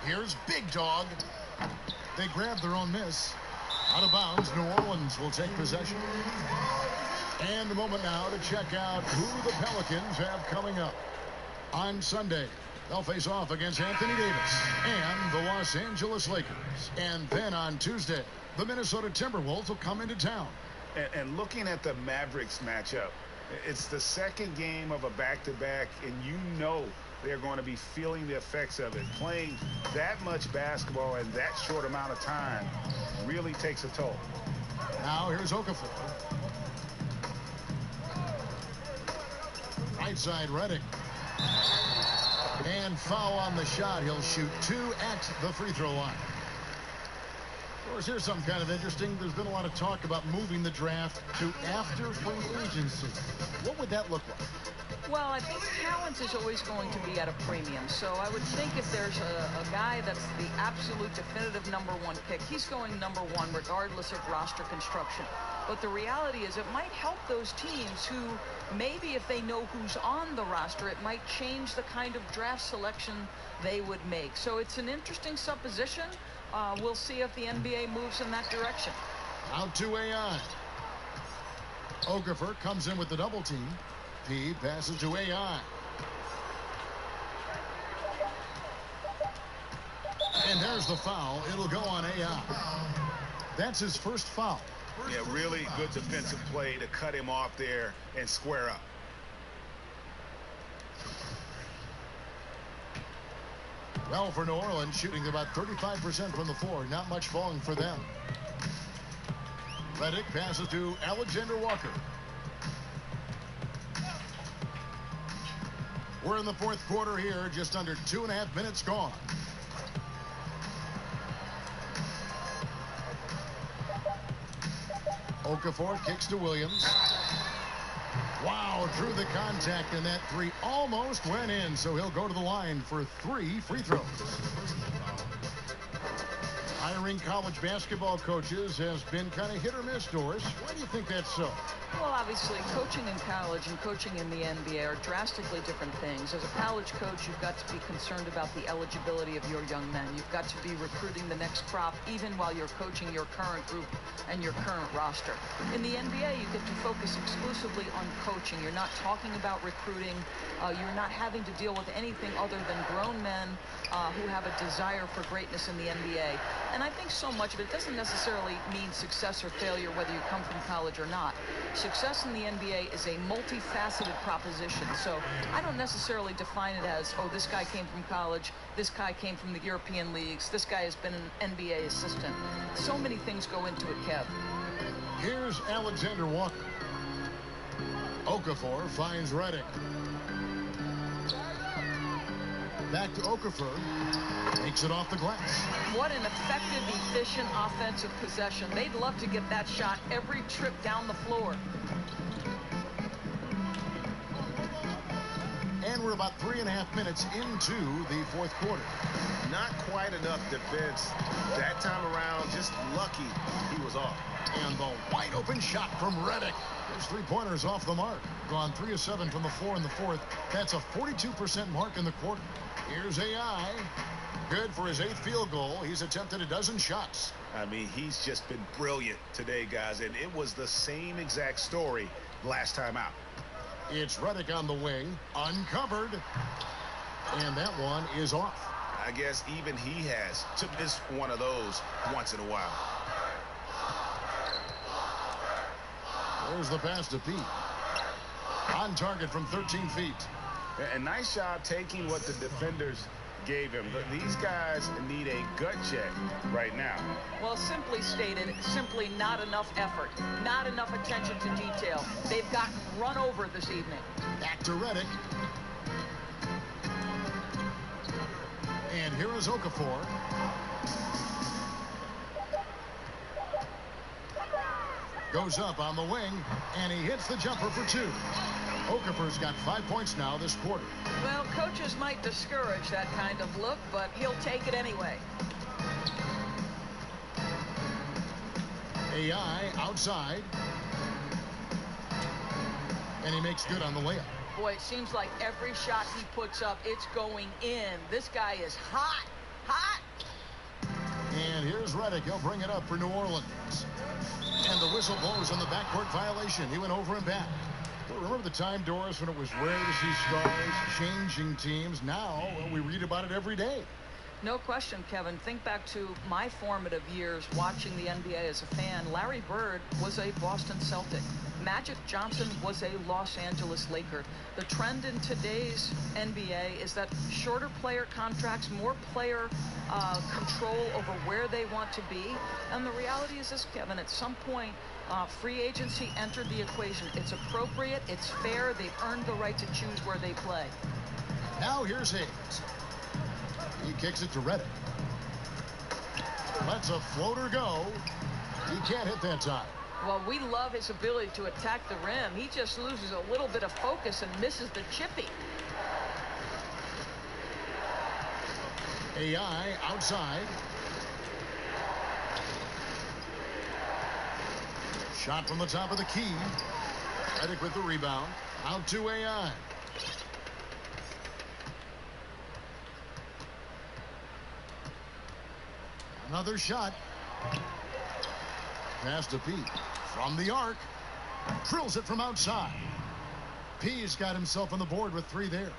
Speaker 2: Here's Big Dog. They grab their own miss. Out of bounds, New Orleans will take possession. And a moment now to check out who the Pelicans have coming up. On Sunday, they'll face off against Anthony Davis and the Los Angeles Lakers. And then on Tuesday, the Minnesota Timberwolves will come into town.
Speaker 8: And looking at the Mavericks matchup, it's the second game of a back-to-back, and you know they're going to be feeling the effects of it. Playing that much basketball in that short amount of time really takes a toll.
Speaker 2: Now here's Okafor. Right side, Reddick. And foul on the shot. He'll shoot 2 at the free throw line. Of course, here's something kind of interesting. There's been a lot of talk about moving the draft to after free agency. What would that look like?
Speaker 7: Well, I think talent is always going to be at a premium. So I would think if there's a guy that's the absolute definitive #1 pick, he's going #1 regardless of roster construction. But the reality is it might help those teams who maybe if they know who's on the roster, it might change the kind of draft selection they would make. So it's an interesting supposition. We'll see if the NBA moves in that direction.
Speaker 2: Out to AI. Okafor comes in with the double team. P passes to AI. And there's the foul. It'll go on AI. That's his first foul.
Speaker 8: Yeah, really good defensive play to cut him off there and square up.
Speaker 2: Well, for New Orleans, shooting about 35% from the floor. Not much falling for them. Reddick passes to Alexander Walker. We're in the fourth quarter here, just under 2.5 minutes gone. Okafor kicks to Williams. Wow, drew the contact, and that 3 almost went in, so he'll go to the line for 3 free throws. Hiring college basketball coaches has been kind of hit or miss, Doris. Why do you think that's so?
Speaker 7: Well, obviously, coaching in college and coaching in the NBA are drastically different things. As a college coach, you've got to be concerned about the eligibility of your young men. You've got to be recruiting the next crop, even while you're coaching your current group and your current roster. In the NBA, you get to focus exclusively on coaching. You're not talking about recruiting. You're not having to deal with anything other than grown men who have a desire for greatness in the NBA. And I think so much of it doesn't necessarily mean success or failure, whether you come from college or not. Success in the NBA is a multifaceted proposition. So I don't necessarily define it as, oh, this guy came from college, this guy came from the European leagues, this guy has been an NBA assistant. So many things go into it, Kev.
Speaker 2: Here's Alexander Walker. Okafor finds Reddick. Back to Okafor. Takes it off the glass.
Speaker 7: What an effective, efficient offensive possession. They'd love to get that shot every trip down the floor.
Speaker 2: And we're about 3.5 minutes into the fourth quarter.
Speaker 8: Not quite enough defense that time around. Just lucky he was off.
Speaker 2: And the wide open shot from Redick. His three-pointers off the mark. Gone 3 of 7 from the floor in the fourth. That's a 42% mark in the quarter. Here's AI. Good for his 8th field goal. He's attempted a dozen shots.
Speaker 8: I mean, he's just been brilliant today, guys. And it was the same exact story last time out.
Speaker 2: It's Redick on the wing. Uncovered. And that one is off.
Speaker 8: I guess even he has to miss one of those once in a while.
Speaker 2: There's the pass to Pete. On target from 13 feet.
Speaker 8: A nice job taking what the defenders gave him. But these guys need a gut check right now.
Speaker 7: Well, simply stated, simply not enough effort, not enough attention to detail. They've gotten run over this evening.
Speaker 2: Back to Redick. And here is Okafor. Goes up on the wing, and he hits the jumper for 2. Okafor's got 5 points now this quarter.
Speaker 7: Well, coaches might discourage that kind of look, but he'll take it anyway.
Speaker 2: AI outside. And he makes good on the layup.
Speaker 7: Boy, it seems like every shot he puts up, it's going in. This guy is hot, hot.
Speaker 2: And here's Redick. He'll bring it up for New Orleans. And the whistle blows on the backcourt violation. He went over and back. Well, remember the time, Doris, when it was rare to see stars changing teams? Now, we read about it every day.
Speaker 7: No question, Kevin. Think back to my formative years watching the NBA as a fan. Larry Bird was a Boston Celtic. Magic Johnson was a Los Angeles Laker. The trend in today's NBA is that shorter player contracts, more player control over where they want to be. And the reality is this, Kevin, at some point, free agency entered the equation. It's appropriate, it's fair, they've earned the right to choose where they play.
Speaker 2: Now here's Hayes. He kicks it to Redick. Lets a floater go. He can't hit that time.
Speaker 7: Well, we love his ability to attack the rim. He just loses a little bit of focus and misses the chippy.
Speaker 2: AI outside. Shot from the top of the key. Redick with the rebound. Out to AI. Another shot. Pass to Pete. From the arc. Drills it from outside. P's got himself on the board with 3 there.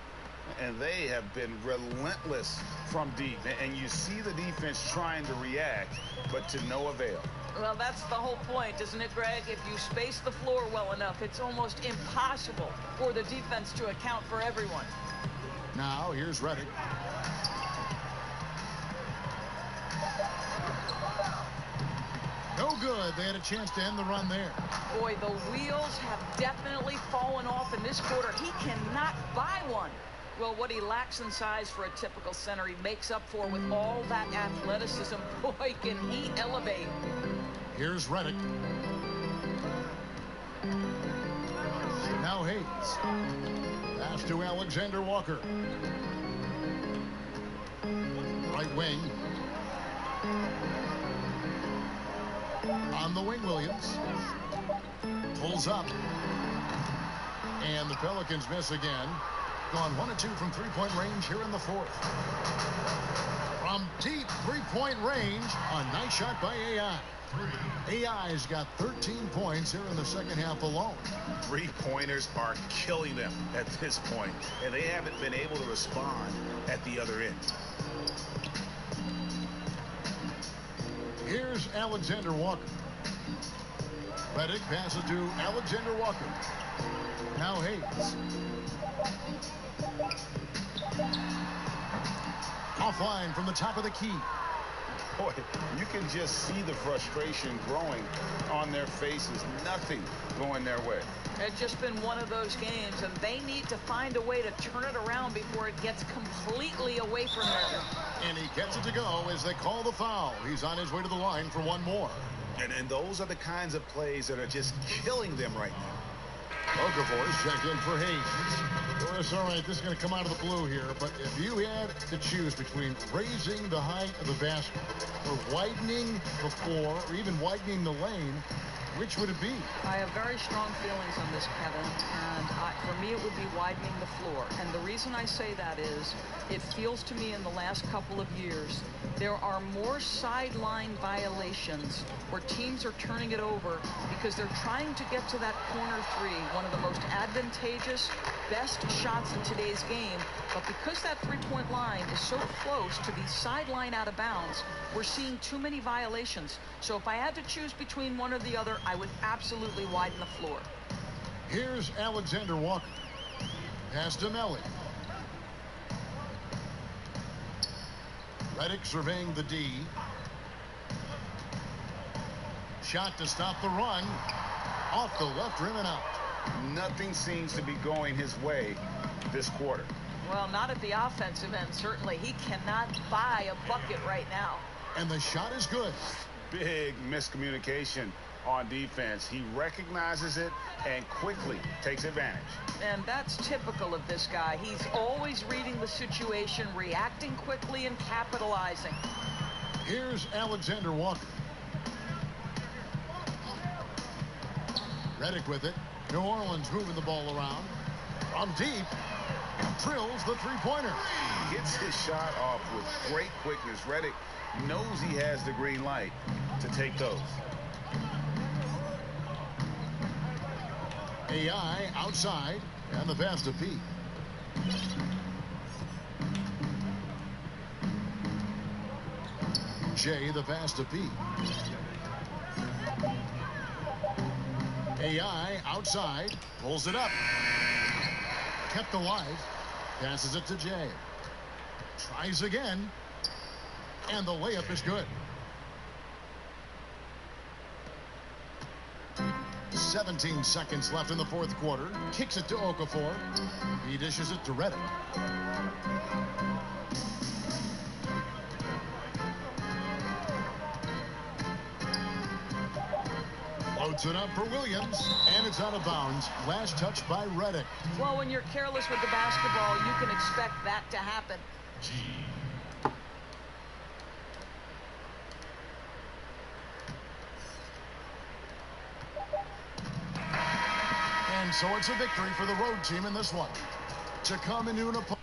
Speaker 8: And they have been relentless from deep. And you see the defense trying to react, but to no avail.
Speaker 7: Well, that's the whole point, isn't it, Greg? If you space the floor well enough, it's almost impossible for the defense to account for everyone.
Speaker 2: Now, here's Redick. No good. They had a chance to end the run there.
Speaker 7: Boy, the wheels have definitely fallen off in this quarter. He cannot buy one. Well, what he lacks in size for a typical center, he makes up for with all that athleticism. Boy, can he elevate.
Speaker 2: Here's Redick. Now Hayes. Pass to Alexander Walker. Right wing. On the wing, Williams. Pulls up. And the Pelicans miss again. Gone 1 of 2 from three-point range here in the fourth. From deep three-point range, a nice shot by AI. AI's got 13 points here in the second half alone.
Speaker 8: Three-pointers are killing them at this point, and they haven't been able to respond at the other end.
Speaker 2: Here's Alexander Walker. Redick passes to Alexander Walker. Now Hayes. Offline from the top of the key.
Speaker 8: Boy, you can just see the frustration growing on their faces. Nothing going their way.
Speaker 7: It's just been one of those games, and they need to find a way to turn it around before it gets completely away from them.
Speaker 2: And he gets it to go as they call the foul. He's on his way to the line for one more.
Speaker 8: And those are the kinds of plays that are just killing them right now.
Speaker 2: Okafor's check in for Hayes. Doris, all right, this is going to come out of the blue here, but if you had to choose between raising the height of the basket or widening the floor or even widening the lane, which would it be?
Speaker 7: I have very strong feelings on this, Kevin, and for me it would be widening the floor. And the reason I say that is it feels to me in the last couple of years there are more sideline violations where teams are turning it over because they're trying to get to that corner three, one of the most advantageous, best shots in today's game. But because that three-point line is so close to the sideline out of bounds, we're seeing too many violations. So if I had to choose between one or the other, I would absolutely widen the floor.
Speaker 2: Here's Alexander Walker. Pass to Melly. Redick surveying the D. Shot to stop the run. Off the left rim and out.
Speaker 8: Nothing seems to be going his way this quarter.
Speaker 7: Well, not at the offensive end, certainly. He cannot buy a bucket right now.
Speaker 2: And the shot is good.
Speaker 8: Big miscommunication on defense. He recognizes it and quickly takes advantage.
Speaker 7: And that's typical of this guy. He's always reading the situation, reacting quickly, and capitalizing.
Speaker 2: Here's Alexander Walker. Redick with it. New Orleans moving the ball around. From deep, drills the three-pointer.
Speaker 8: Gets his shot off with great quickness. Redick knows he has the green light to take those.
Speaker 2: AI outside, and the pass to Pete. Jay, the pass to Pete. AI outside, pulls it up. Kept alive, passes it to Jay. Tries again, and the layup is good. 17 seconds left in the fourth quarter. Kicks it to Okafor. He dishes it to Redick. Loads it up for Williams, and it's out of bounds. Last touch by Redick.
Speaker 7: Well, when you're careless with the basketball, you can expect that to happen.
Speaker 2: And so it's a victory for the road team in this one. To come into an opponent.